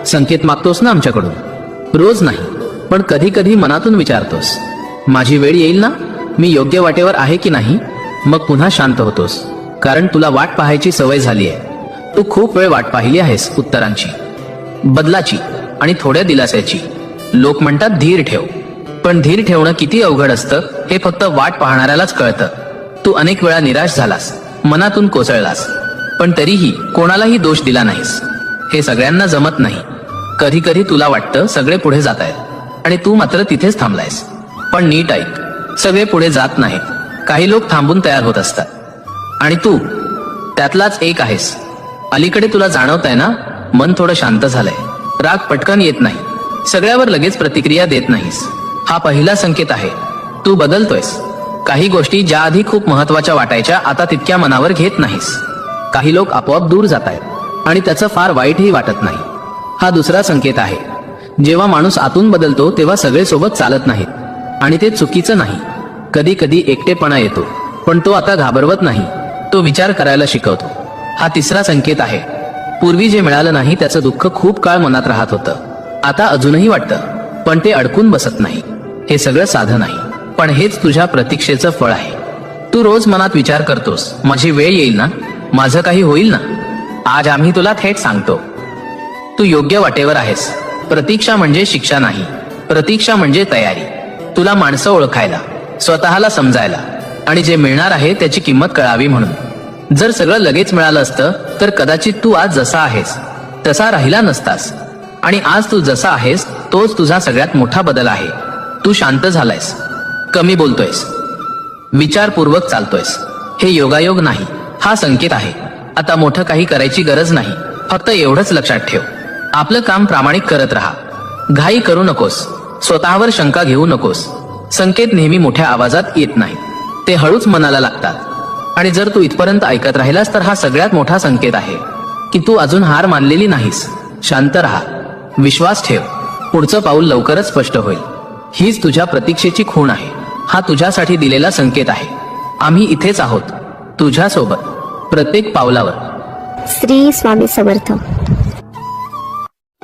संकेत मागतोस ना आमच्याकडून? रोज नाही, पण कधी कधी मनातून विचारतोस, माझी वेळ येईल ना? मी योग्य वाटेवर आहे की नाही? मग पुन्हा शांत होतोस, कारण तुला वाट पाहायची सवय झाली आहे. तू खूप वेळ वाट पाहिली आहेस उत्तरांची, बदलाची आणि थोड्या दिलासाची. लोक म्हणतात धीर ठेव, पण धीर ठेवणं किती अवघड असतं हे फक्त वाट पाहणाऱ्यालाच कळतं. तू अनेक वेळा निराश झालास, मनातून कोसळलास, पण तरीही कोणालाही दोष दिला नाहीस. हे सगळ्यांना जमत नाही. कधी कधी तुला वाटतं सगळे पुढे जात आहेत आणि तू मात्र तिथेच थांबलायस. पण नीट ऐक, सगळे पुढे जात नाहीत. काही लोक थांबून तयार होत असतात, आणि तू त्यातलाच एक आहेस. अलीकडे तुला जाणवतंय ना, मन थोडं शांत झालंय. राग पटकन येत नाही, सगळ्यावर लगेच प्रतिक्रिया देत नाहीस. हा पहिला संकेत आहे. तू बदलतोयस. काही गोष्टी ज्या आधी खूप महत्वाच्या वाटायच्या आता तितक्या मनावर घेत नाहीस. काही लोक आपोआप दूर जात आहेत आणि त्याचं फार वाईटही वाटत नाही. हा दुसरा संकेत आहे. जेव्हा माणूस आतून बदलतो तेव्हा सगळे सोबत चालत नाहीत, आणि ते चुकीचं नाही. कधी कधी एकटेपणा येतो, पण तो आता घाबरवत नाही. तो विचार करायला शिकवतो. हा तिसरा संकेत आहे. पूर्वी जे मिळालं नाही त्याचं दुःख खूप काळ मनात राहत होतं. आता अजूनही वाटतं, पण ते अडकून बसत नाही. हे सगळं साधं नाही, पण हेच तुझ्या प्रतीक्षेचं फळ आहे. तू रोज मनात विचार करतोस, माझी वेळ येईल ना? माझं काही होईल ना? आज आम्ही तुला थेट सांगतो, तू योग्य वाटेवर आहेस. प्रतीक्षा म्हणजे शिक्षा नाही, प्रतीक्षा म्हणजे तयारी. तुला माणसं ओळखायला, स्वतःला समजायला, आणि जे मिळणार आहे त्याची किंमत कळावी म्हणून. जर सगळं लगेच मिळालं असतं तर कदाचित तू आज जसा आहेस तसा राहिला नसतास. आणि आज तू जसा आहेस तोच तुझा सगळ्यात मोठा बदल आहे. तू शांत झालायस, कमी बोलतोयस, विचारपूर्वक चालतोयस. हे योगायोग नाही, हा संकेत आहे. आता मोठं काही करायची गरज नाही. फक्त एवढंच लक्षात ठेव, आपलं काम प्रामाणिक करत राहा. घाई करू नकोस, स्वतःवर शंका घेऊ नकोस. संकेत नेहमी मोठ्या आवाजात येत नाहीत, ते हळूच मनाला लागतात. आणि जर तू इथपर्यंत ऐकत राहिलास तर हा सगळ्यात मोठा संकेत आहे की तू अजून हार मानलेली नाहीस. शांत राहा, विश्वास ठेव, पुढचं पाऊल लवकरच स्पष्ट होईल. हीच तुझ्या प्रतीक्षेची खूण आहे. हा तुझ्यासाठी दिलेला संकेत आहे. आम्ही इथेच आहोत, तुझ्यासोबत, प्रत्येक पावलावर. श्री स्वामी समर्थ.